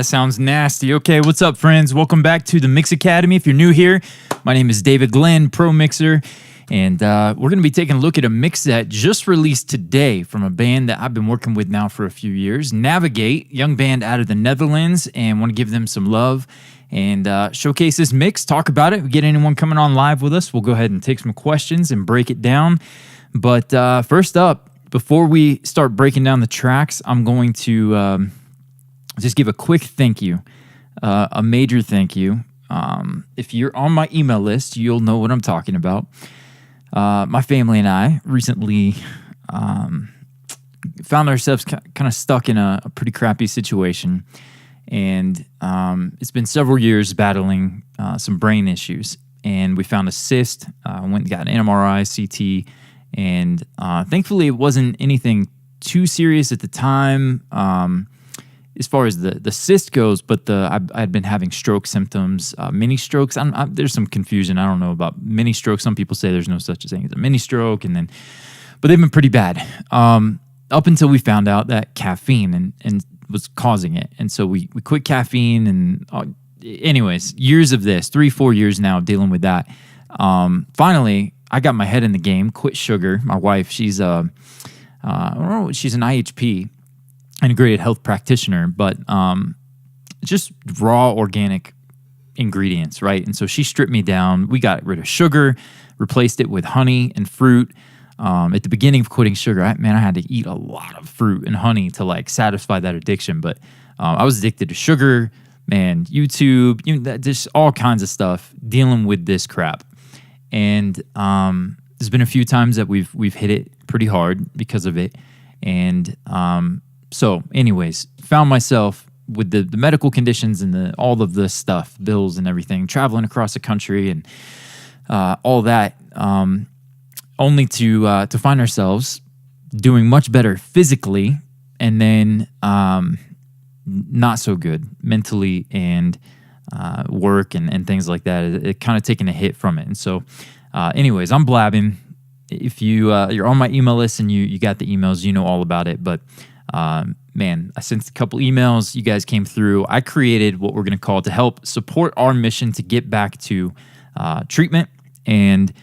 sounds nasty. Okay, what's up, friends? Welcome back to the Mix Academy. If you're new here, my name is David Glenn, pro mixer, and we're going to be taking a look at a mix that just released today from a band that I've been working with now for a few years, Navigate, young band out of the Netherlands, and want to give them some love and showcase this mix, talk about it. We get anyone coming on live with us, we'll go ahead and take some questions and break it down. But first up, before we start breaking down the tracks, I'm going to just give a quick thank you, a major thank you. If you're on my email list, you'll know what I'm talking about. My family and I recently found ourselves kind of stuck in a pretty crappy situation. And it's been several years battling some brain issues. And we found a cyst, went and got an MRI, CT, and thankfully it wasn't anything too serious at the time as far as the cyst goes, but I'd been having stroke symptoms, mini strokes. There's some confusion. I don't know about mini strokes. Some people say there's no such thing as a mini stroke, but they've been pretty bad up until we found out that caffeine and was causing it. And so we quit caffeine, and anyways, years of this, 3-4 years now dealing with that. Finally, I got my head in the game, quit sugar. My wife, she's she's an IHP, integrated health practitioner, but just raw organic ingredients, right? And so she stripped me down. We got rid of sugar, replaced it with honey and fruit. At the beginning of quitting sugar, I had to eat a lot of fruit and honey to satisfy that addiction. But I was addicted to sugar, YouTube, just all kinds of stuff dealing with this crap. And there's been a few times that we've hit it pretty hard because of it. And so anyways, found myself with the medical conditions and all of this stuff, bills and everything, traveling across the country and all that, only to find ourselves doing much better physically, and then not so good mentally and work and things like that. It kind of taking a hit from it. And so anyways, I'm blabbing. If you're on my email list and you got the emails, you know all about it. But I sent a couple emails. You guys came through. I created what we're going to call to help support our mission to get back to treatment and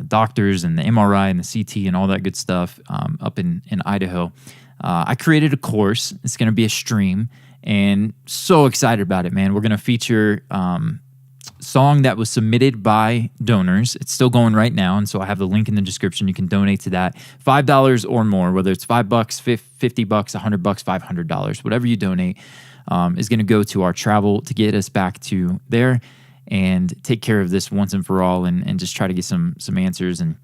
doctors and the MRI and the CT and all that good stuff up in Idaho. I created a course. It's going to be a stream, and so excited about it, man. We're going to feature song that was submitted by donors. It's still going right now, and so I have the link in the description. You can donate to that. $5 or more, whether it's $5, $50, $100, $500, whatever you donate, is going to go to our travel to get us back to there and take care of this once and for all, and just try to get some answers and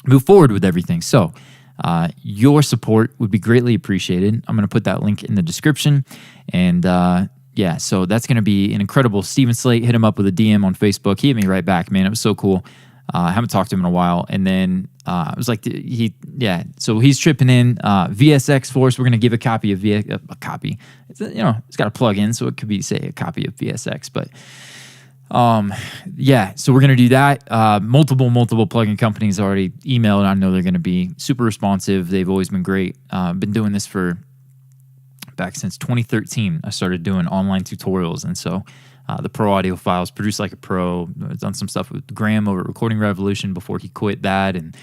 move forward with everything. So your support would be greatly appreciated. I'm going to put that link in the description. And so that's going to be an incredible. Steven Slate, hit him up with a DM on Facebook. He hit me right back, man. It was so cool. I haven't talked to him in a while. And then I was like, so he's tripping in VSX Force. We're going to give a copy of a copy. It's got a plug-in, so it could be, say, a copy of VSX. But so we're going to do that. Multiple plugin companies already emailed. I know they're going to be super responsive. They've always been great. Been doing this back since 2013. I started doing online tutorials. And so, the pro audio files, produced like a pro, done some stuff with Graham over at Recording Revolution before he quit that. And,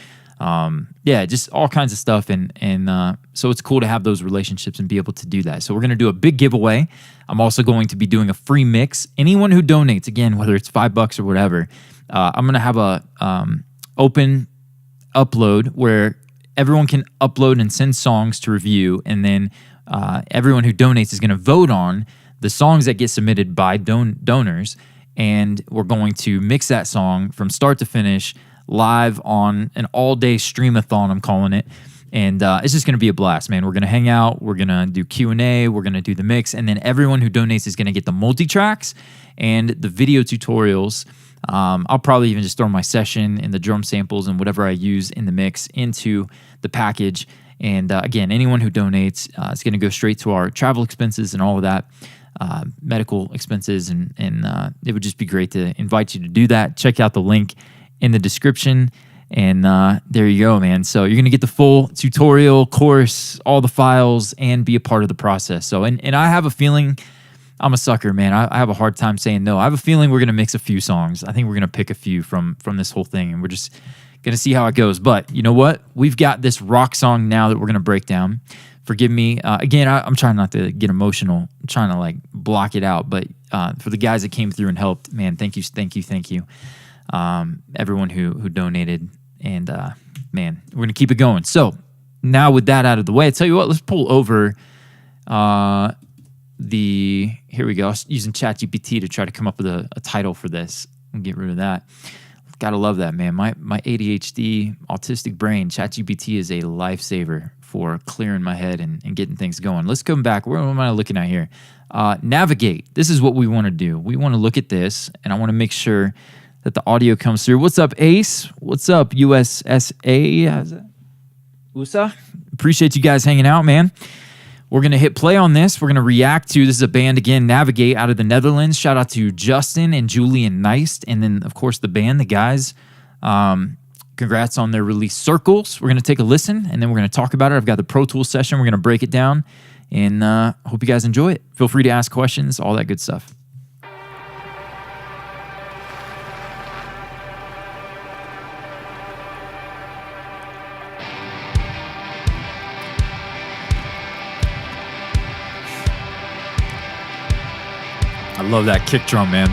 just all kinds of stuff. And so it's cool to have those relationships and be able to do that. So we're going to do a big giveaway. I'm also going to be doing a free mix. Anyone who donates, again, whether it's $5 or whatever, I'm going to have a open upload where everyone can upload and send songs to review. And then everyone who donates is going to vote on the songs that get submitted by donors. And we're going to mix that song from start to finish live on an all-day streamathon, I'm calling it. And it's just going to be a blast, man. We're going to hang out. We're going to do Q&A. We're going to do the mix. And then everyone who donates is going to get the multi-tracks and the video tutorials. I'll probably even just throw my session and the drum samples and whatever I use in the mix into the package. And again, anyone who donates is going to go straight to our travel expenses and all of that, medical expenses. And it would just be great to invite you to do that. Check out the link in the description. And there you go, man. So you're going to get the full tutorial course, all the files, and be a part of the process. So, and I have a feeling I'm a sucker, man. I have a hard time saying no. I have a feeling we're going to mix a few songs. I think we're going to pick a few from this whole thing, and we're just going to see how it goes. But you know what? We've got this rock song now that we're going to break down. Forgive me. Again, I'm trying not to get emotional. I'm trying to like block it out. But for the guys that came through and helped, man, thank you. Everyone who donated. And man, we're going to keep it going. So now with that out of the way, I tell you what, let's pull over here we go. I was using ChatGPT to try to come up with a title for this and get rid of that. Gotta love that, man. My ADHD, autistic brain, ChatGPT is a lifesaver for clearing my head and getting things going. Let's come back. What am I looking at here? Navigate. This is what we want to do. We want to look at this, and I want to make sure that the audio comes through. What's up, Ace? What's up, USSA? How's that? USA? Appreciate you guys hanging out, man. We're going to hit play on this. We're going to react to, this is a band again, Navigate out of the Netherlands. Shout out to Justin and Julian Neist. And then, of course, the band, the guys. Congrats on their release, Circles. We're going to take a listen, and then we're going to talk about it. I've got the Pro Tools session. We're going to break it down, and hope you guys enjoy it. Feel free to ask questions, all that good stuff. I love that kick drum, man.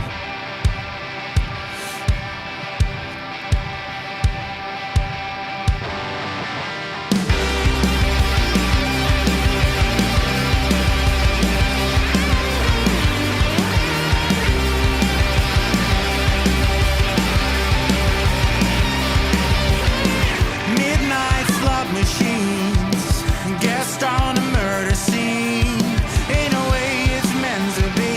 Midnight slot machines, guest on a murder scene. In a way it's meant to be.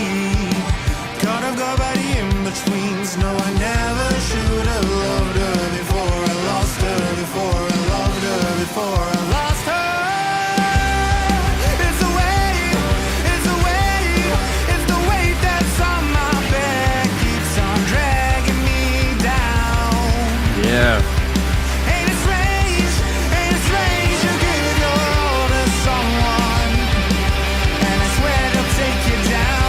In-betweens. No, I never should have loved her before I lost her, before I loved her, before I lost her. It's the weight, it's the weight, it's the weight that's on my back, keeps on dragging me down. Yeah. Ain't it strange you give your all to someone, and I swear they'll take you down.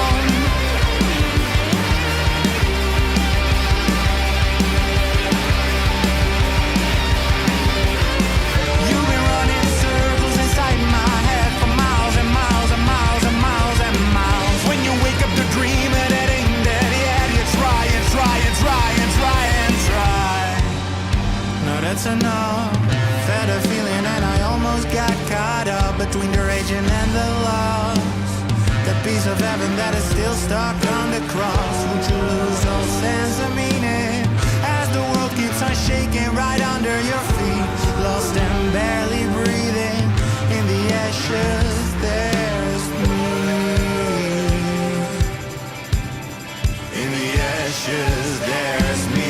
That's enough. Fed a feeling and I almost got caught up between the raging and the loss. The piece of heaven that is still stuck on the cross. Would you lose all sense of meaning as the world keeps on shaking right under your feet? Lost and barely breathing in the ashes. There's me. In the ashes, there's me.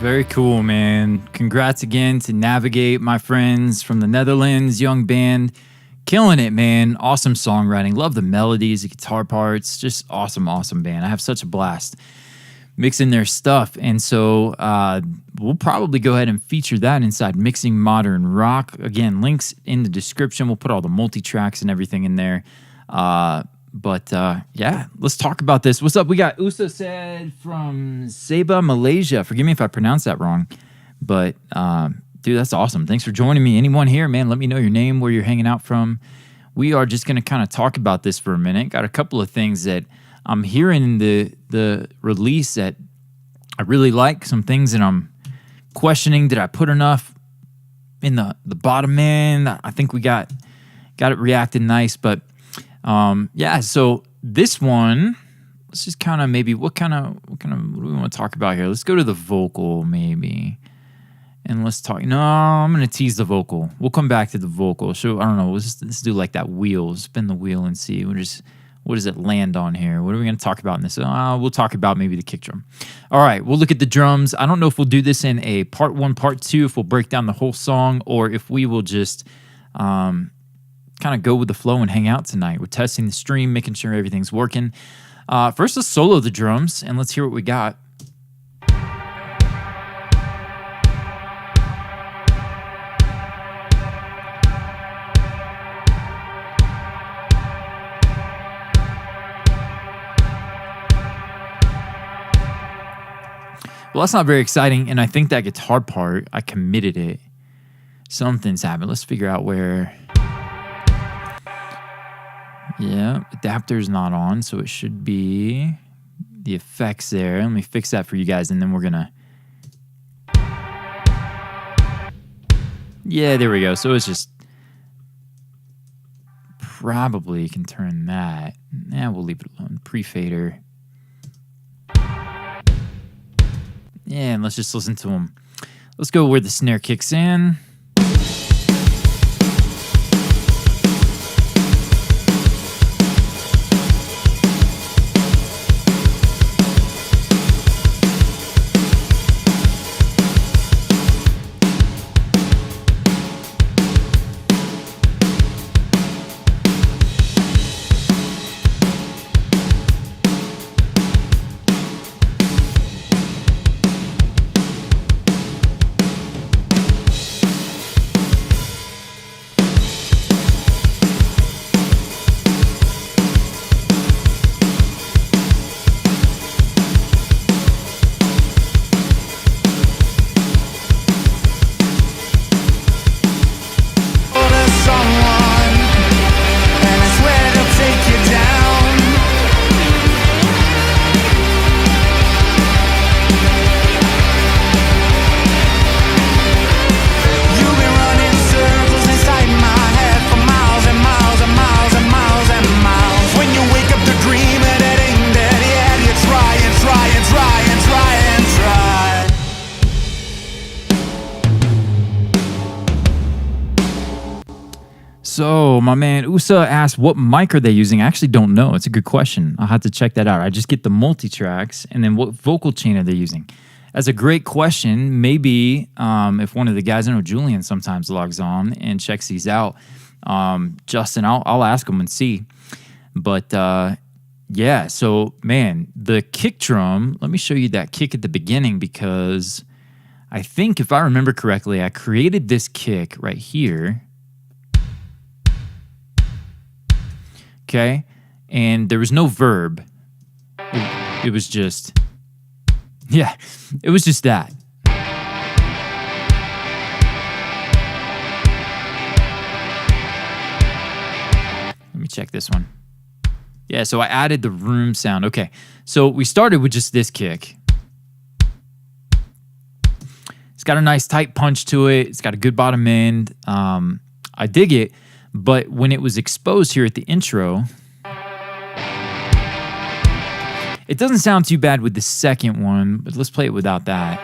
Very cool, man. Congrats again to Navigate, my friends from the Netherlands, young band. Killing it, man. Awesome songwriting. Love the melodies, the guitar parts. Just awesome, awesome band. I have such a blast mixing their stuff. And so we'll probably go ahead and feature that inside Mixing Modern Rock. Again, links in the description. We'll put all the multi-tracks and everything in there. But yeah, let's talk about this. What's up? We got Usa said from Sabah, Malaysia. Forgive me if I pronounced that wrong. But dude, that's awesome. Thanks for joining me. Anyone here, man, let me know your name, where you're hanging out from, we are just going to kind of talk about this for a minute. Got a couple of things that I'm hearing in the release that I really like, some things that I'm questioning. Did I put enough in the bottom end? I think we got it reacted nice, but yeah, so this one, let's just kind of maybe what do we want to talk about here? Let's go to the vocal maybe. And let's talk. No, I'm going to tease the vocal. We'll come back to the vocal. So, I don't know. Let's do like that wheel. Spin the wheel and see. What does it land on here? What are we going to talk about in this? We'll talk about maybe the kick drum. All right. We'll look at the drums. I don't know if we'll do this in a part 1, part 2, if we'll break down the whole song, or if we will just kind of go with the flow and hang out tonight. We're testing the stream, making sure everything's working. First, let's solo the drums, and let's hear what we got. Well, that's not very exciting, and I think that guitar part, I committed it. Something's happened. Let's figure out where. Yeah, adapter's not on, so it should be the effects there. Let me fix that for you guys, and then we're gonna. Yeah, there we go. So it's just probably can turn that. Yeah, we'll leave it alone. Pre-fader. Yeah, and let's just listen to them. Let's go where the snare kicks in. So my man Usa asked, what mic are they using? I actually don't know. It's a good question. I'll have to check that out. I just get the multi-tracks, and then what vocal chain are they using? That's a great question. Maybe if one of the guys, I know Julian sometimes logs on and checks these out. Justin, I'll ask him and see. But yeah, so man, the kick drum, let me show you that kick at the beginning, because I think if I remember correctly, I created this kick right here. Okay, and there was no verb. It was just, yeah, it was just that. Let me check this one. Yeah, so I added the room sound. Okay, so we started with just this kick. It's got a nice tight punch to it. It's got a good bottom end. I dig it. But when it was exposed here at the intro, it doesn't sound too bad with the second one, but let's play it without that.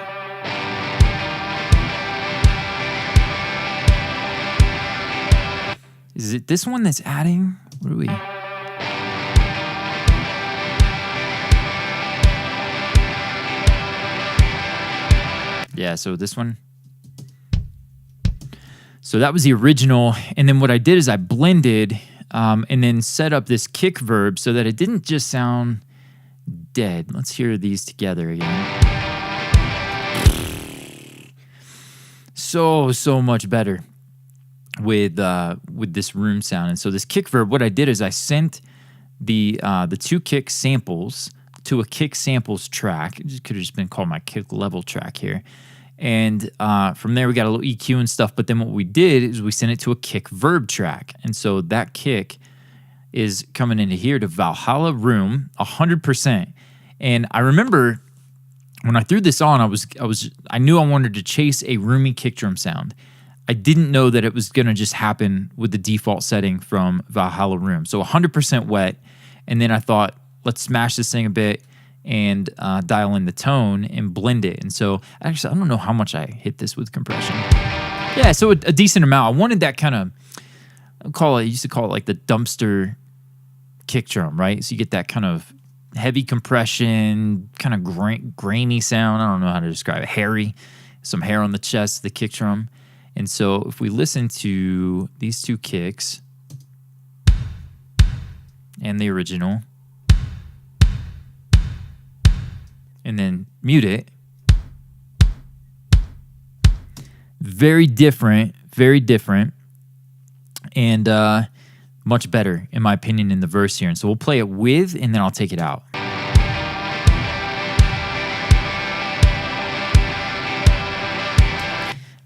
Is it this one that's adding? What are we? Yeah, so this one. So that was the original, and then what I did is I blended and then set up this kick verb so that it didn't just sound dead. Let's hear these together again. So much better with this room sound. And so this kick verb, what I did is I sent the two kick samples to a kick samples track. It could have just been called my kick level track here. And from there, we got a little EQ and stuff. But then what we did is we sent it to a kick verb track. And so that kick is coming into here to Valhalla Room 100%. And I remember when I threw this on, I knew I wanted to chase a roomy kick drum sound. I didn't know that it was going to just happen with the default setting from Valhalla Room. So 100% wet. And then I thought, let's smash this thing a bit and dial in the tone and blend it. And so actually, I don't know how much I hit this with compression. Yeah, so a decent amount. I wanted that kind of, I used to call it like the dumpster kick drum, right? So you get that kind of heavy compression, kind of grainy sound. I don't know how to describe it. Hairy, some hair on the chest of the kick drum. And so if we listen to these two kicks and the original, and then mute it, very different, and much better, in my opinion, in the verse here. And so we'll play it with, and then I'll take it out.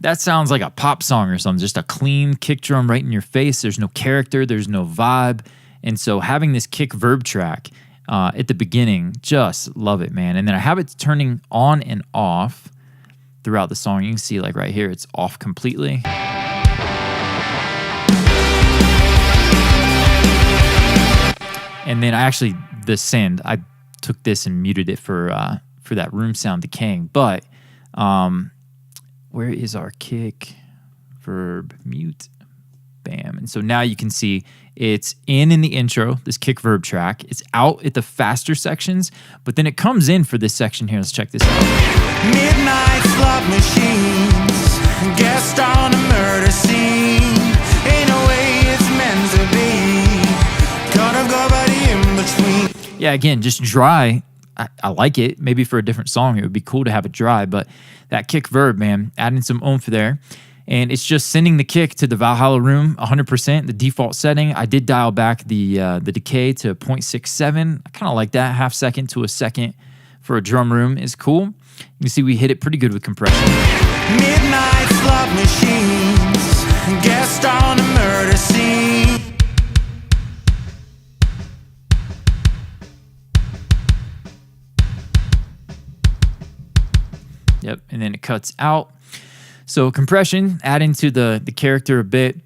That sounds like a pop song or something, just a clean kick drum right in your face. There's no character, there's no vibe. And so having this kick verb track at the beginning, just love it, man. And then I have it turning on and off throughout the song. You can see like right here, it's off completely. And then the send, I took this and muted it for that room sound decaying. But where is our kick verb mute? Bam. And so now you can see it's in the intro, this kick verb track. It's out at the faster sections, but then it comes in for this section here. Let's check this out. Midnight slot machines, guest on a murder scene. In a way it's meant to be. Gotta go by the in-between. Yeah, again, just dry. I like it. Maybe for a different song, it would be cool to have it dry, but that kick verb, man, adding some oomph there. And it's just sending the kick to the Valhalla Room 100%, the default setting. I did dial back the decay to 0.67. I kind of like that. Half second to a second for a drum room is cool. You can see we hit it pretty good with compression. Midnight slot machines, guest on a murder scene. Yep, and then it cuts out. So compression, add into the character a bit.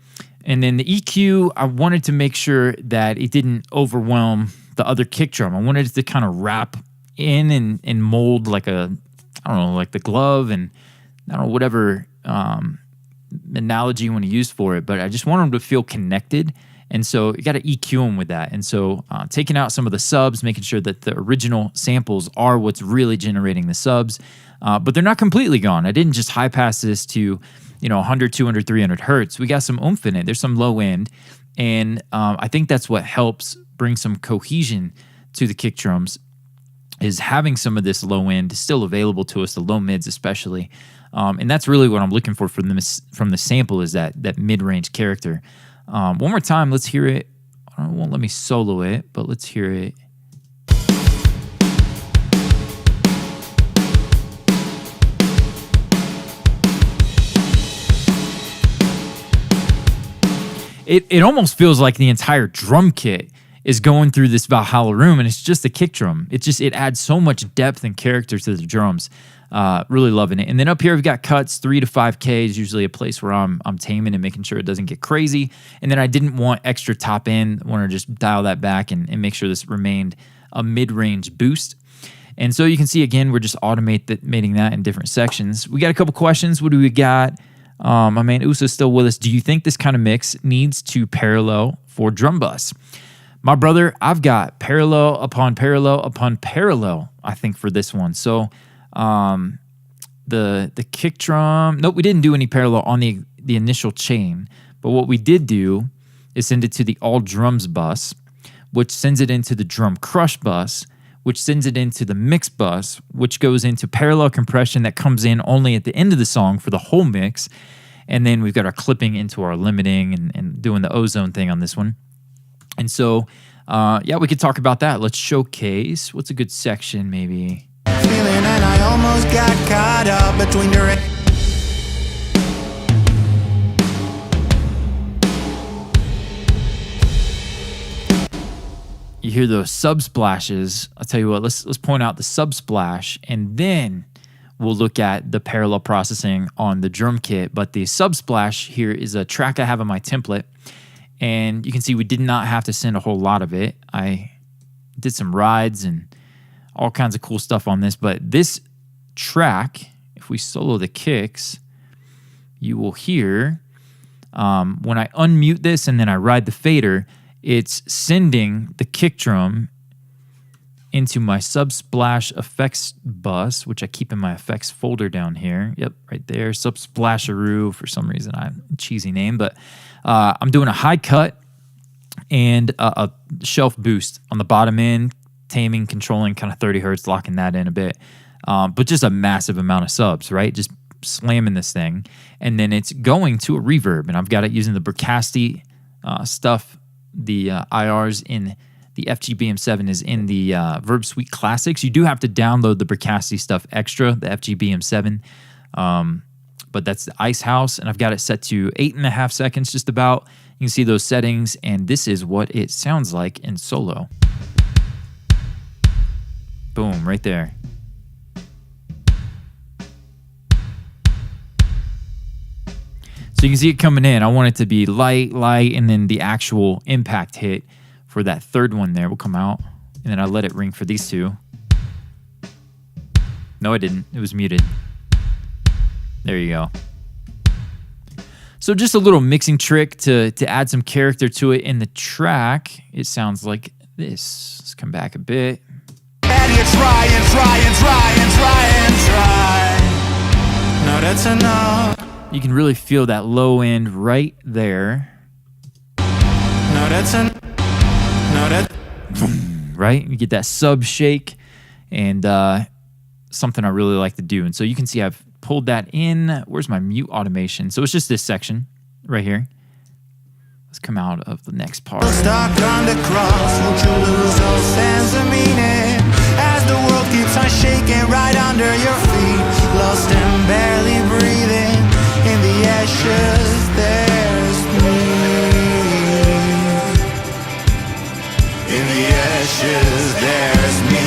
And then the EQ, I wanted to make sure that it didn't overwhelm the other kick drum. I wanted it to kind of wrap in and mold like like the glove and I don't know, whatever analogy you want to use for it. But I just want them to feel connected. And so you got to EQ them with that. And so taking out some of the subs, making sure that the original samples are what's really generating the subs. But they're not completely gone. I didn't just high pass this to, 100, 200, 300 hertz. We got some oomph in it. There's some low end. And I think that's what helps bring some cohesion to the kick drums is having some of this low end still available to us, the low mids especially. And that's really what I'm looking for from the sample is that mid-range character. One more time, let's hear it. It won't let me solo it, but let's hear it. It almost feels like the entire drum kit is going through this Valhalla Room, and it's just a kick drum. It adds so much depth and character to the drums. Really loving it. And then up here we've got cuts. 3 to 5K is usually a place where I'm taming and making sure it doesn't get crazy. And then I didn't want extra top end. I want to just dial that back and make sure this remained a mid-range boost. And so you can see again we're just automating that in different sections. We got a couple questions. What do we got? My man Usa's still with us. Do you think this kind of mix needs to parallel for drum bus? My brother, I've got parallel upon parallel upon parallel, I think, for this one. So the kick drum, nope, we didn't do any parallel on the initial chain. But what we did do is send it to the all drums bus, which sends it into the drum crush bus, which sends it into the mix bus, which goes into parallel compression that comes in only at the end of the song for the whole mix. And then we've got our clipping into our limiting and doing the ozone thing on this one. And so, we could talk about that. Let's showcase. What's a good section, maybe? Feeling and I almost got caught up between the you hear those sub splashes. I'll tell you what, let's point out the sub splash, and then we'll look at the parallel processing on the drum kit. But the sub splash here is a track I have on my template, and you can see we did not have to send a whole lot of it. I did some rides and all kinds of cool stuff on this, but this track, if we solo the kicks, you will hear when I unmute this and then I ride the fader, it's sending the kick drum into my Subsplash effects bus, which I keep in my effects folder down here. Yep, right there, Subsplasharoo. For some reason, cheesy name, but I'm doing a high cut and a shelf boost on the bottom end, taming, controlling kind of 30 hertz, locking that in a bit. But just a massive amount of subs, right? Just slamming this thing. And then it's going to a reverb, and I've got it using the Bricasti stuff. The IRs in the FGBM7 is in the Verb Suite Classics. You do have to download the Bricasti stuff extra, the FGBM7. But that's the Ice House, and I've got it set to 8.5 seconds just about. You can see those settings, and this is what it sounds like in solo. Boom, right there. So you can see it coming in. I want it to be light, and then the actual impact hit for that third one there will come out. And then I let it ring for these two. No, I didn't. It was muted. There you go. So just a little mixing trick to add some character to it in the track. It sounds like this. Let's come back a bit. And you try. No, that's enough. You can really feel that low end right there. Right? You get that sub shake, and something I really like to do. And so you can see I've pulled that in. Where's my mute automation? So it's just this section right here. Let's come out of the next part. Stuck on the cross, won't you lose all sense of meaning? As the world keeps on shaking right under your feet, lost and barely breathing. In the ashes, there's me. In the ashes, there's me.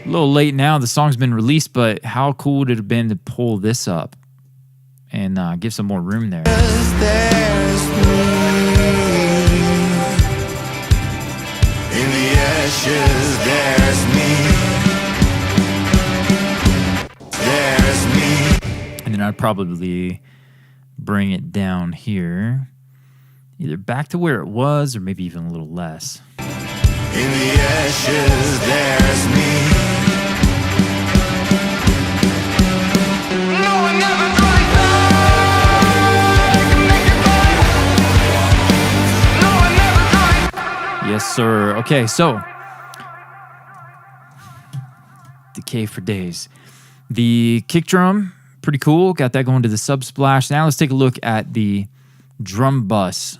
A little late now. The song's been released, but how cool would it have been to pull this up and give some more room there? There's me. In the ashes, there's me. There's me. And then I'd probably bring it down here, either back to where it was or maybe even a little less. In the ashes, there's me. No one ever tried to make it right. No one ever tried. Yes, sir. Okay, so decay for days. The kick drum, pretty cool. Got that going to the Subsplash. Now let's take a look at the drum bus.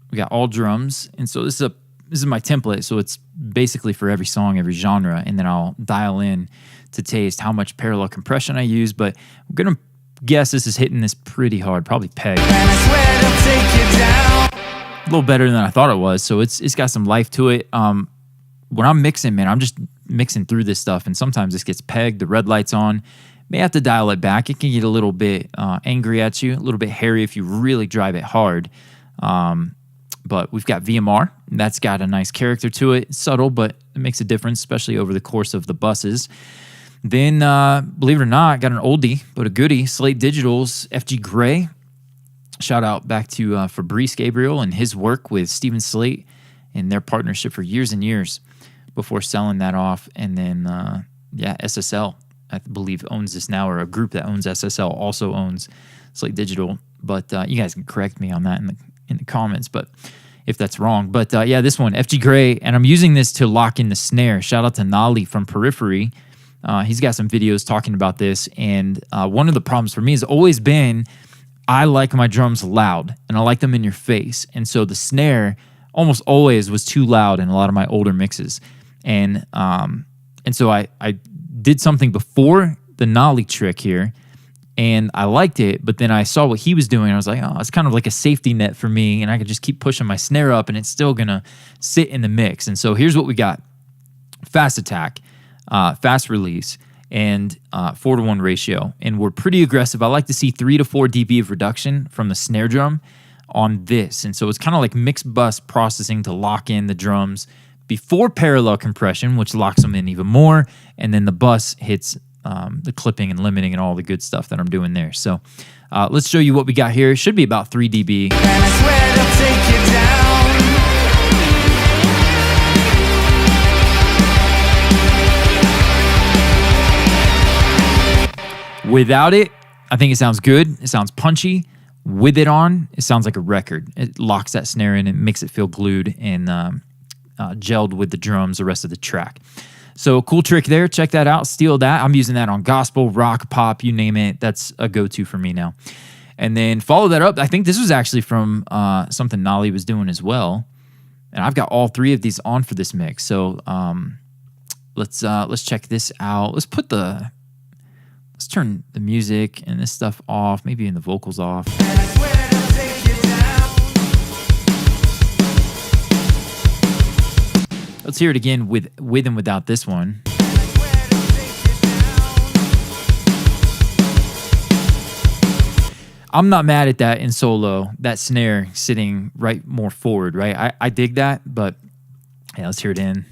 We got all drums, and so this is my template. So it's basically for every song, every genre, and then I'll dial in to taste how much parallel compression I use. But I'm gonna guess this is hitting this pretty hard, probably peg. And I swear they'll take you down. A little better than I thought it was. So it's got some life to it. When I'm mixing, man, I'm just mixing through this stuff, and sometimes this gets pegged. The red light's on. May have to dial it back. It can get a little bit angry at you, a little bit hairy if you really drive it hard. But we've got VMR. That's got a nice character to it. It's subtle, but it makes a difference, especially over the course of the buses. Then, believe it or not, got an oldie, but a goodie. Slate Digital's FG Gray. Shout out back to Fabrice Gabriel and his work with Steven Slate and their partnership for years and years before selling that off. And then, SSL, I believe, owns this now, or a group that owns SSL also owns Slate Digital. But you guys can correct me on that in the comments, but if that's wrong. But this one, FG Gray, and I'm using this to lock in the snare. Shout out to Nali from Periphery. He's got some videos talking about this, and one of the problems for me has always been I like my drums loud, and I like them in your face, and so the snare almost always was too loud in a lot of my older mixes, and so I did something before the Nolly trick here, And I liked it, but then I saw what he was doing. And I was like, oh, it's kind of like a safety net for me. And I could just keep pushing my snare up and it's still going to sit in the mix. And so here's what we got. Fast attack, fast release, and 4-to-1 ratio. And we're pretty aggressive. I like to see 3 to 4 dB of reduction from the snare drum on this. And so it's kind of like mixed bus processing to lock in the drums before parallel compression, which locks them in even more. And then the bus hits the clipping and limiting and all the good stuff that I'm doing there. So let's show you what we got here. It should be about 3 dB. And I swear they'll take you down. Without it, I think it sounds good. It sounds punchy. With it on, it sounds like a record. It locks that snare in and makes it feel glued and gelled with the drums, the rest of the track. So cool trick there. Check that out. Steal that. I'm using that on gospel, rock, pop, you name it. That's a go-to for me now. And then follow that up. I think this was actually from something Nolly was doing as well. And I've got all 3 of these on for this mix. So let's check this out. Let's turn the music and this stuff off. Maybe even the vocals off. Let's hear it again with and without this one. I'm not mad at that in solo, that snare sitting right more forward, right? I dig that, but yeah, let's hear it in.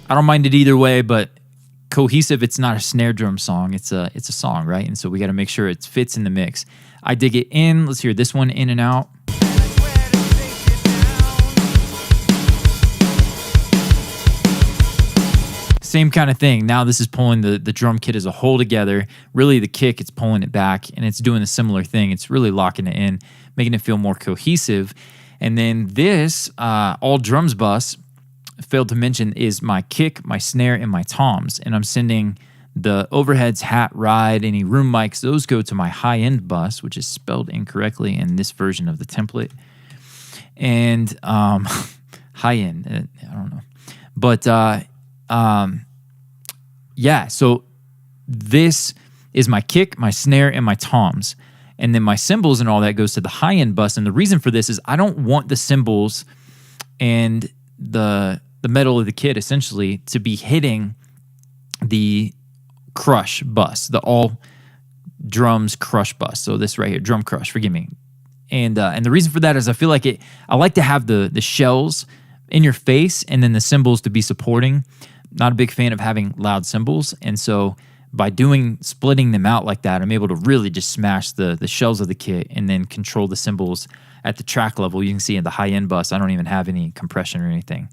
I don't mind it either way, but cohesive, it's not a snare drum song. It's a song, right? And so we got to make sure it fits in the mix. I dig it in. Let's hear this one in and out. Same kind of thing. Now this is pulling the drum kit as a whole together. Really the kick, it's pulling it back, and it's doing a similar thing. It's really locking it in, making it feel more cohesive. And then this all drums bus, failed to mention, is my kick, my snare, and my toms. And I'm sending the overheads, hat, ride, any room mics, those go to my high-end bus, which is spelled incorrectly in this version of the template. And high-end, I don't know. But yeah, so this is my kick, my snare, and my toms. And then my cymbals and all that goes to the high-end bus. And the reason for this is I don't want the cymbals and the metal of the kit essentially to be hitting the crush bus, the all drums crush bus. So this right here, drum crush, forgive me. And the reason for that is I feel like I like to have the shells in your face and then the cymbals to be supporting. Not a big fan of having loud cymbals. And so by splitting them out like that, I'm able to really just smash the shells of the kit and then control the cymbals at the track level. You can see in the high-end bus, I don't even have any compression or anything.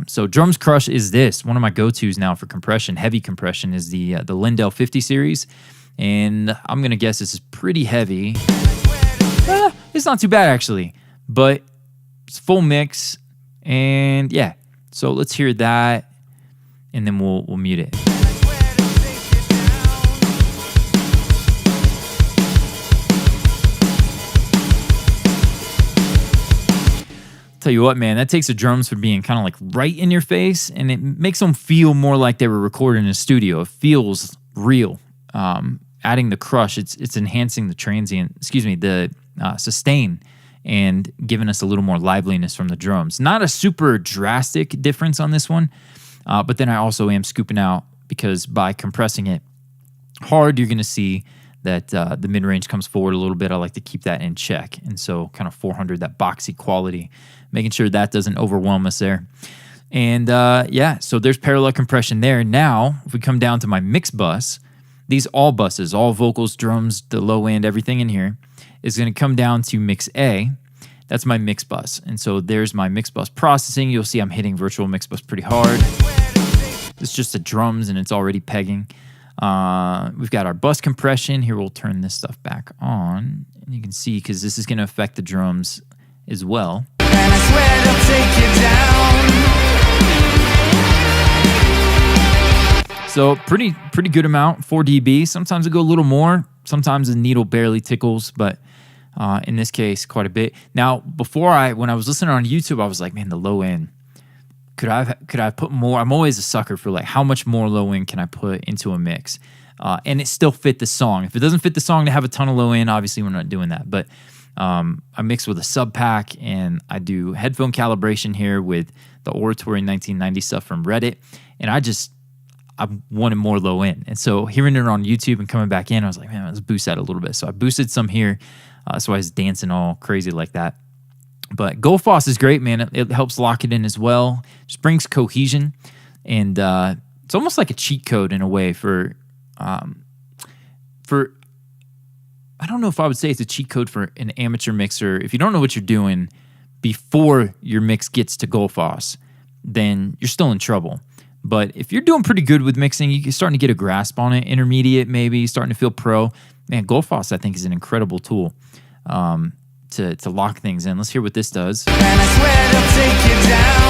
So drums crush is this. One of my go-tos now for compression, heavy compression, is the Lindell 50 series. And I'm going to guess this is pretty heavy. It's not too bad, actually. But it's full mix. And yeah, so let's hear that. And then we'll mute it. Tell you what, man, that takes the drums from being kind of like right in your face, and it makes them feel more like they were recorded in a studio. It feels real. Adding the crush, it's enhancing the sustain, and giving us a little more liveliness from the drums. Not a super drastic difference on this one, but then I also am scooping out, because by compressing it hard, you're going to see that the mid-range comes forward a little bit. I like to keep that in check. And so kind of 400, that boxy quality, making sure that doesn't overwhelm us there. And yeah, so there's parallel compression there. Now, if we come down to my mix bus, these all buses, all vocals, drums, the low end, everything in here, is going to come down to mix A. That's my mix bus. And so there's my mix bus processing. You'll see I'm hitting virtual mix bus pretty hard. It's just the drums and it's already pegging. We've got our bus compression. Here we'll turn this stuff back on. And you can see, because this is going to affect the drums as well. And I swear they'll take you down. So pretty good amount, 4 dB. Sometimes I go a little more. Sometimes the needle barely tickles, but in this case, quite a bit. Now, when I was listening on YouTube, I was like, man, the low end could I put more? I'm always a sucker for like how much more low end can I put into a mix, and it still fit the song. If it doesn't fit the song to have a ton of low end, obviously we're not doing that. But I mix with a sub pack, and I do headphone calibration here with the Oratory 1990 stuff from Reddit, and I wanted more low end. And so hearing it on YouTube and coming back in, I was like, man, let's boost that a little bit. So I boosted some here. So I was dancing all crazy like that. But Goldfoss is great, man. It helps lock it in as well. Just brings cohesion. And it's almost like a cheat code in a way for I don't know if I would say it's a cheat code for an amateur mixer. If you don't know what you're doing before your mix gets to Goldfoss, then you're still in trouble. But if you're doing pretty good with mixing, you're starting to get a grasp on it, intermediate maybe, starting to feel pro, man, Goldfoss I think is an incredible tool to lock things in. Let's hear what this does. And I swear they'll take you down.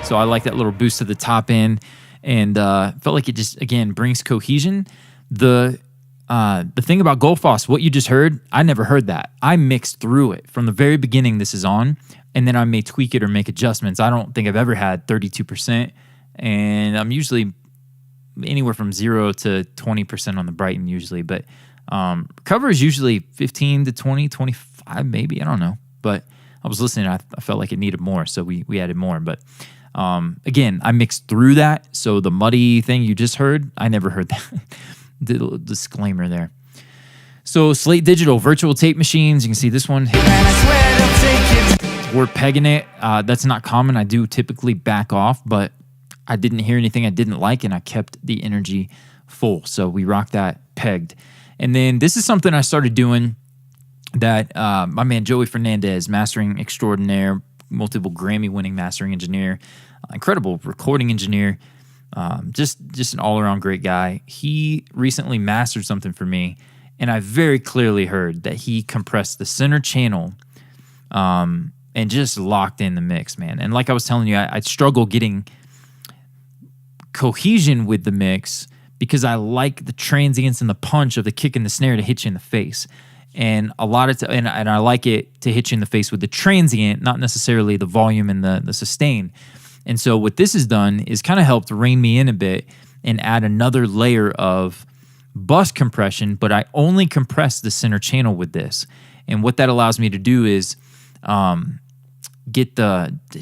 So I like that little boost to the top end, and felt like it just, again, brings cohesion. The thing about Goldfoss, what you just heard, I never heard that. I mixed through it. From the very beginning this is on, and then I may tweak it or make adjustments. I don't think I've ever had 32%, and I'm usually anywhere from 0 to 20% on the Brighton usually, but cover is usually 15 to 20, 25 maybe, I don't know. But I was listening, I felt like it needed more, so we added more. But again, I mixed through that, so the muddy thing you just heard, I never heard that. The disclaimer there. So Slate Digital virtual tape machines. You can see this one. We're pegging it. That's not common. I do typically back off, but I didn't hear anything I didn't like, and I kept the energy full. So we rock that pegged. And then this is something I started doing that my man Joey Fernandez, mastering extraordinaire, multiple Grammy-winning mastering engineer, incredible recording engineer, just an all-around great guy. He recently mastered something for me, and I very clearly heard that he compressed the center channel and just locked in the mix, man. And like I was telling you, I struggle getting cohesion with the mix because I like the transients and the punch of the kick and the snare to hit you in the face. And a lot of and I like it to hit you in the face with the transient, not necessarily the volume and the sustain. And so what this has done is kind of helped rein me in a bit and add another layer of bus compression, but I only compress the center channel with this. And what that allows me to do is get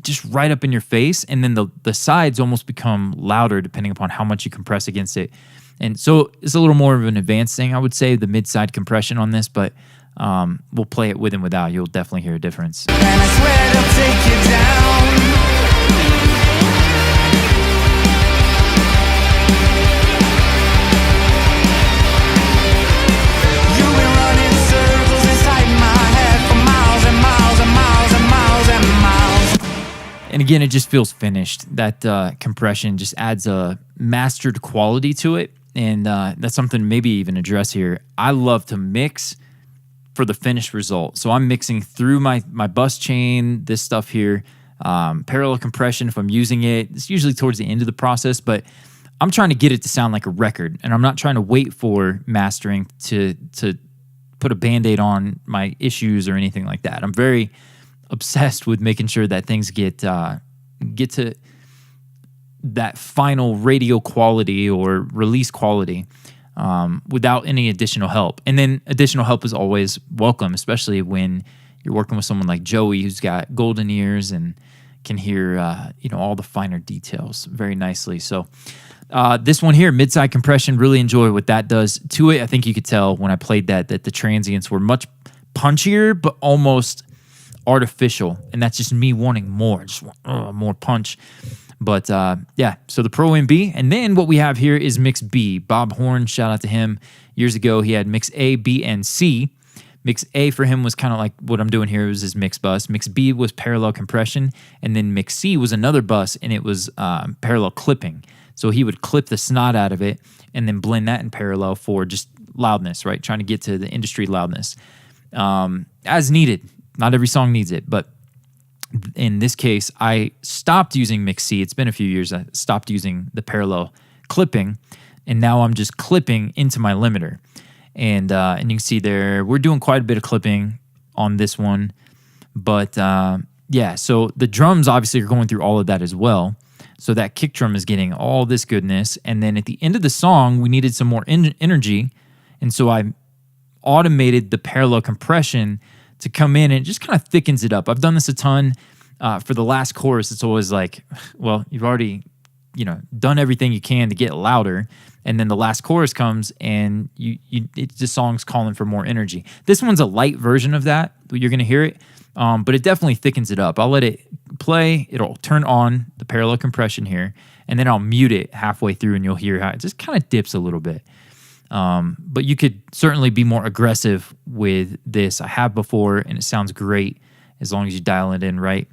just right up in your face, and then the sides almost become louder depending upon how much you compress against it. And so it's a little more of an advanced thing, I would say, the mid-side compression on this, but we'll play it with and without. You'll definitely hear a difference. And I swear they'll take you down. You've been running circles inside my head for miles and miles and miles and miles and miles. And again, it just feels finished. That compression just adds a mastered quality to it. And that's something to maybe even address here. I love to mix for the finished result. So I'm mixing through my bus chain, this stuff here, parallel compression if I'm using it. It's usually towards the end of the process, but I'm trying to get it to sound like a record. And I'm not trying to wait for mastering to put a Band-Aid on my issues or anything like that. I'm very obsessed with making sure that things get to that final radio quality or release quality without any additional help. And then additional help is always welcome, especially when you're working with someone like Joey who's got golden ears and can hear all the finer details very nicely. So this one here, mid-side compression, really enjoy what that does to it. I think you could tell when I played that the transients were much punchier but almost artificial, and that's just me wanting more, just more punch. But yeah, so the Pro MB. And then what we have here is Mix B. Bob Horn, shout out to him. Years ago, he had Mix A, B, and C. Mix A for him was kind of like what I'm doing here. It was his mix bus. Mix B was parallel compression. And then Mix C was another bus, and it was parallel clipping. So he would clip the snot out of it and then blend that in parallel for just loudness, right? Trying to get to the industry loudness. As needed. Not every song needs it, but in this case, I stopped using Mix C. It's been a few years. I stopped using the parallel clipping, and now I'm just clipping into my limiter. And you can see there, we're doing quite a bit of clipping on this one. But yeah, so the drums obviously are going through all of that as well. So that kick drum is getting all this goodness. And then at the end of the song, we needed some more energy. And so I automated the parallel compression to come in, and it just kind of thickens it up. I've done this a ton. For the last chorus, it's always like, well, you've already, done everything you can to get louder. And then the last chorus comes, and the song's calling for more energy. This one's a light version of that. You're going to hear it. But it definitely thickens it up. I'll let it play. It'll turn on the parallel compression here, and then I'll mute it halfway through, and you'll hear how it just kind of dips a little bit. But you could certainly be more aggressive with this. I have before, and it sounds great as long as you dial it in right,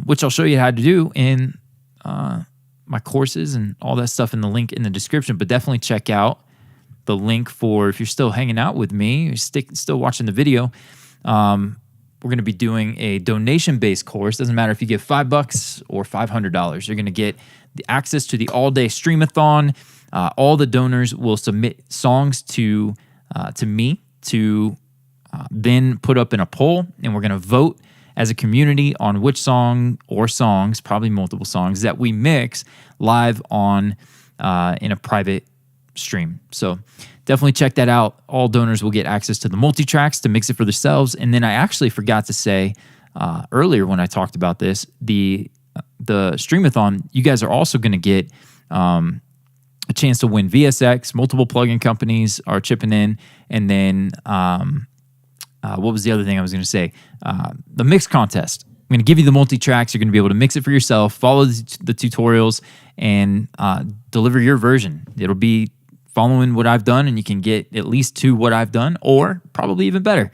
which I'll show you how to do in my courses and all that stuff in the link in the description. But definitely check out the link for, if you're still hanging out with me, you're still watching the video, we're going to be doing a donation-based course. Doesn't matter if you give $5 or $500. You're going to get the access to the all-day streamathon. All the donors will submit songs to me to then put up in a poll, and we're going to vote as a community on which song or songs, probably multiple songs, that we mix live on in a private stream. So definitely check that out. All donors will get access to the multi-tracks to mix it for themselves. And then I actually forgot to say earlier when I talked about this, the streamathon, you guys are also going to get a chance to win VSX. Multiple plugin companies are chipping in. And then what was the other thing I was going to say? The mix contest. I'm going to give you the multi-tracks. You're going to be able to mix it for yourself, follow the tutorials, and deliver your version. It'll be following what I've done, and you can get at least to what I've done, or probably even better.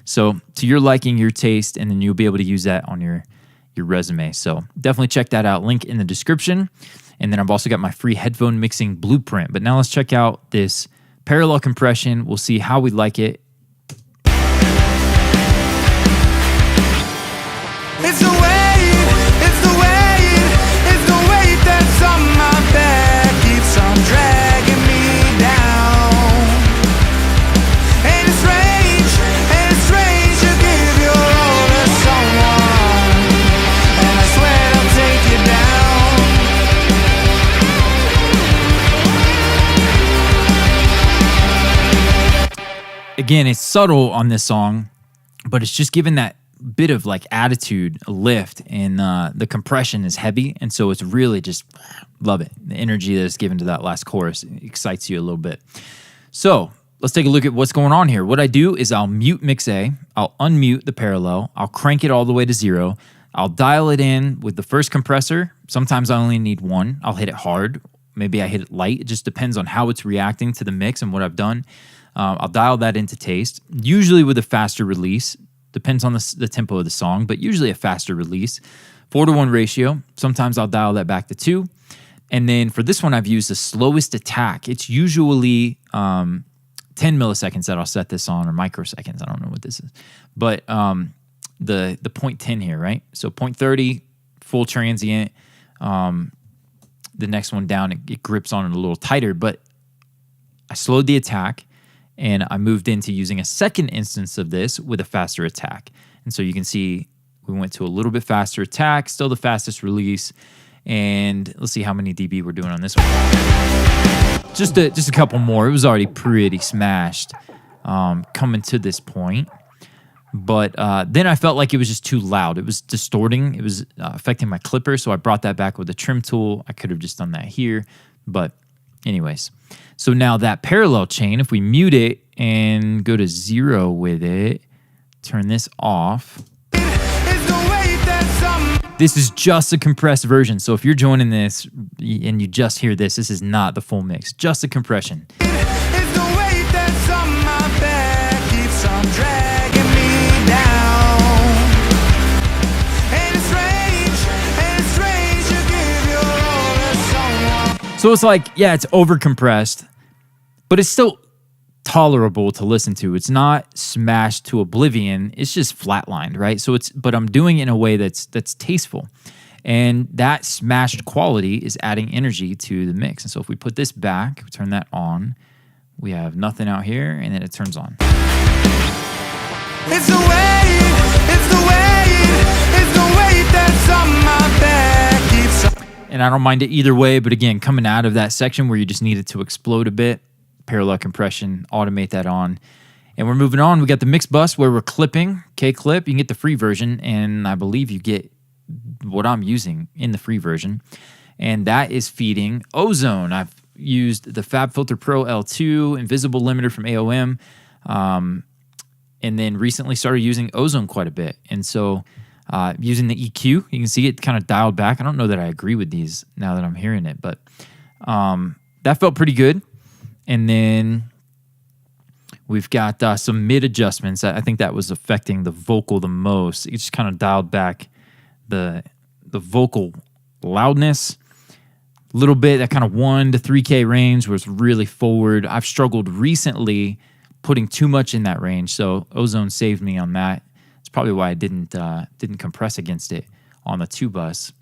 So to your liking, your taste, and then you'll be able to use that on your resume. So definitely check that out. Link in the description. And then I've also got my free headphone mixing blueprint. But now let's check out this parallel compression. We'll see how we like it. It's the weight, it's the weight, it's the weight that's on my back, keeps on dragging me down. And it's strange to give your all to someone, and I swear I'll take you down. Again, it's subtle on this song, but it's just given that bit of like attitude, a lift, and the compression is heavy, and so it's really just love it. The energy that is given to that last chorus excites you a little bit. So let's take a look at what's going on here. What I do is I'll mute mix A, I'll unmute the parallel, I'll crank it all the way to 0, I'll dial it in with the first compressor. Sometimes I only need one. I'll hit it hard, maybe I hit it light. It just depends on how it's reacting to the mix and what I've done. I'll dial that into taste, usually with a faster release. Depends on the tempo of the song, but usually a faster release. 4-to-1 ratio. Sometimes I'll dial that back to 2. And then for this one, I've used the slowest attack. It's usually 10 milliseconds that I'll set this on, or microseconds. I don't know what this is. But the 0.10 here, right? So 0.30, full transient. The next one down, it grips on it a little tighter. But I slowed the attack, and I moved into using a second instance of this with a faster attack. And so you can see we went to a little bit faster attack, still the fastest release. And let's see how many dB we're doing on this one. Just a couple more. It was already pretty smashed coming to this point. But then I felt like it was just too loud. It was distorting. It was affecting my clipper. So I brought that back with a trim tool. I could have just done that here. But anyways, so now that parallel chain, if we mute it and go to 0 with it, turn this off. This is just a compressed version. So if you're joining this and you just hear this, this is not the full mix, just a compression. It's the weight that's on my back, keeps on dragging me down. And it's strange to give your all to someone. So it's like, yeah, it's overcompressed, but it's still tolerable to listen to. It's not smashed to oblivion. It's just flatlined, right? So but I'm doing it in a way that's tasteful. And that smashed quality is adding energy to the mix. And so if we put this back, turn that on, We have nothing out here, and then it turns on. It's the weight, it's the weight, it's the weight that's on my back. And I don't mind it either way, but again, coming out of that section where you just need it to explode a bit, parallel compression, automate that on. And we're moving on. We got the mix bus where we're clipping, K-clip. You can get the free version, and I believe you get what I'm using in the free version. And that is feeding Ozone. I've used the FabFilter Pro L2 invisible limiter from AOM, and then recently started using Ozone quite a bit. And so using the EQ, you can see it kind of dialed back. I don't know that I agree with these now that I'm hearing it, but that felt pretty good. And then we've got some mid adjustments. I think that was affecting the vocal the most. It just kind of dialed back the vocal loudness a little bit. That kind of 1 to 3K range was really forward. I've struggled recently putting too much in that range, so Ozone saved me on that. It's probably why I didn't compress against it on the 2-bus.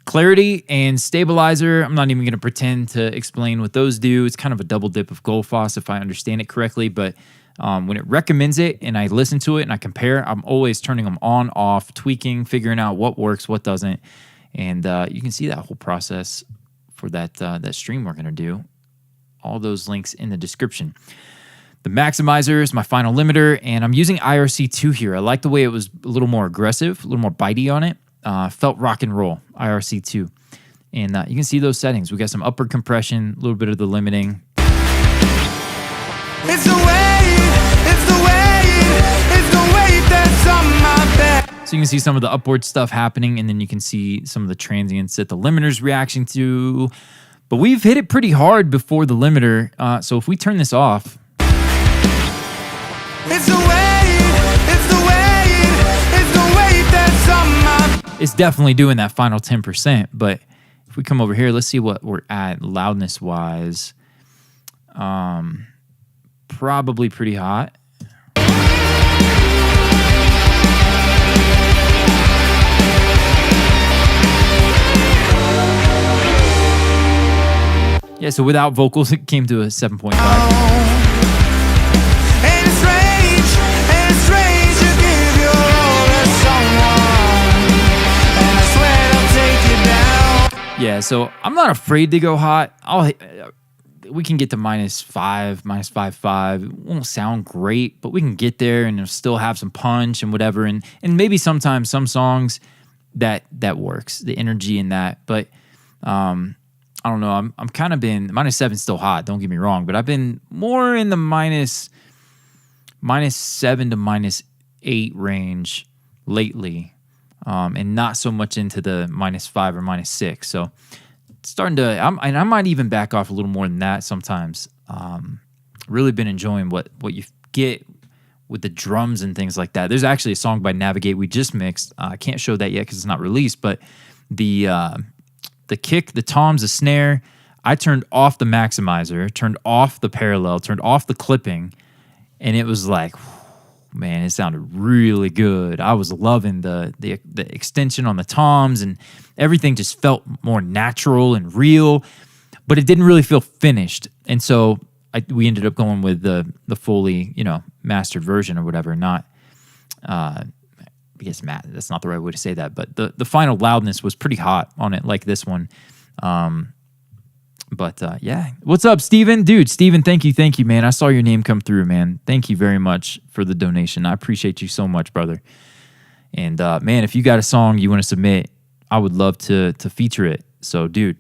Clarity and stabilizer, I'm not even going to pretend to explain what those do. It's kind of a double dip of Goldfoss if I understand it correctly, but when it recommends it and I listen to it and I compare, I'm always turning them on, off, tweaking, figuring out what works, what doesn't. And you can see that whole process for that stream we're going to do. All those links in the description. The maximizer is my final limiter, and I'm using IRC2 here. I like the way it was a little more aggressive, a little more bitey on it. Felt rock and roll, IRC2. And you can see those settings. We got some upward compression, a little bit of the limiting. It's the weight, it's the weight, it's the weight that's on my back. So you can see some of the upward stuff happening, and then you can see some of the transients that the limiter's reaction to. But we've hit it pretty hard before the limiter. So if we turn this off, it's the weight, it's the weight, it's the weight that's on my... It's definitely doing that final 10%, but if we come over here, let's see what we're at loudness-wise. Probably pretty hot. Yeah, so without vocals, it came to a 7.5. Yeah, so I'm not afraid to go hot. We can get to -5, -5.5. It won't sound great, but we can get there and it'll still have some punch and whatever. And maybe sometimes some songs that works, the energy in that. But I don't know. I'm kind of been -7 still hot. Don't get me wrong, but I've been more in the -7 to -8 range lately. And not so much into the -5 or -6. So it's starting to, I might even back off a little more than that sometimes. Really been enjoying what you get with the drums and things like that. There's actually a song by Navigate we just mixed. I can't show that yet because it's not released, but the kick, the toms, the snare, I turned off the maximizer, turned off the parallel, turned off the clipping, and it was like, man, it sounded really good. I was loving the extension on the toms, and everything just felt more natural and real, but it didn't really feel finished. And so we ended up going with the fully, mastered version or whatever. Not, I guess that's not the right way to say that, but the final loudness was pretty hot on it, like this one. But yeah, what's up, Steven? Dude, Steven, thank you, man. I saw your name come through, man. Thank you very much for the donation. I appreciate you so much, brother. And man, if you got a song you want to submit, I would love to feature it. So, dude,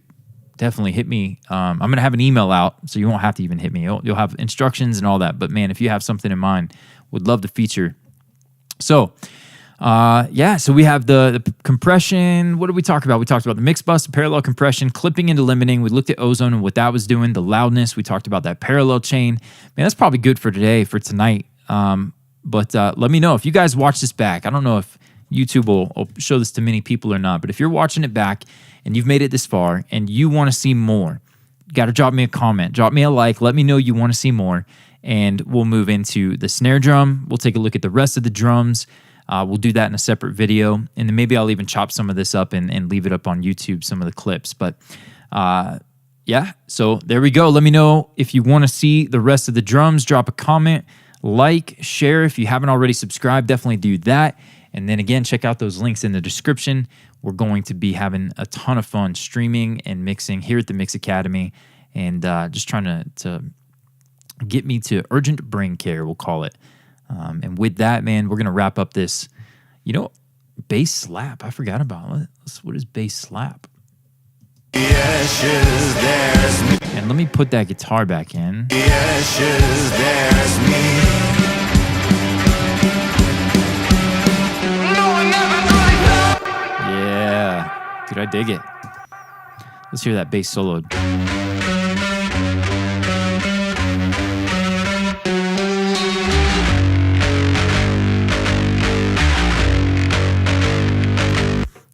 definitely hit me. I'm gonna have an email out, so you won't have to even hit me. You'll have instructions and all that. But man, if you have something in mind, would love to feature. So. So we have the compression. What did we talk about? We talked about the mix bus, the parallel compression, clipping into limiting. We looked at Ozone and what that was doing, the loudness. We talked about that parallel chain. Man, that's probably good for tonight. But let me know if you guys watch this back. I don't know if YouTube will show this to many people or not, but if you're watching it back and you've made it this far and you want to see more, you got to drop me a comment, drop me a like, let me know you want to see more, and we'll move into the snare drum. We'll take a look at the rest of the drums. We'll do that in a separate video, and then maybe I'll even chop some of this up and leave it up on YouTube, some of the clips. But yeah, so there we go. Let me know if you want to see the rest of the drums. Drop a comment, like, share. If you haven't already subscribed, definitely do that. And then again, check out those links in the description. We're going to be having a ton of fun streaming and mixing here at the Mix Academy, and just trying to get me to urgent brain care, we'll call it. And with that, man, we're going to wrap up this, bass slap. I forgot about it. What is bass slap? Ashes, there's me. And let me put that guitar back in. Ashes, there's me. Yeah. Dude, I dig it. Let's hear that bass solo.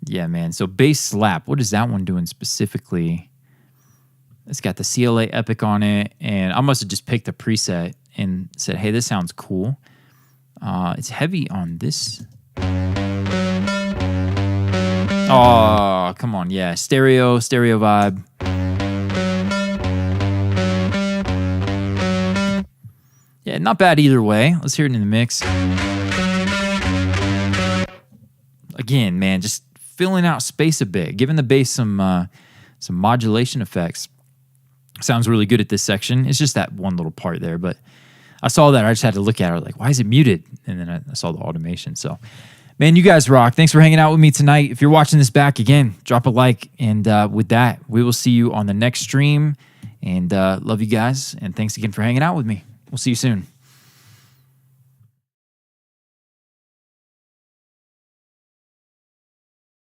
Yeah, man. So bass slap. What is that one doing specifically? It's got the CLA Epic on it, and I must have just picked a preset and said, hey, this sounds cool. It's heavy on this. Oh, come on. Yeah, stereo vibe. Yeah, not bad either way. Let's hear it in the mix. Again, man, just filling out space a bit, giving the bass some modulation effects. Sounds really good at this section. It's just that one little part there, but I saw that. I just had to look at it. Like, why is it muted? And then I saw the automation. So, man, you guys rock. Thanks for hanging out with me tonight. If you're watching this back again, drop a like. And with that, we will see you on the next stream. And love you guys. And thanks again for hanging out with me. We'll see you soon.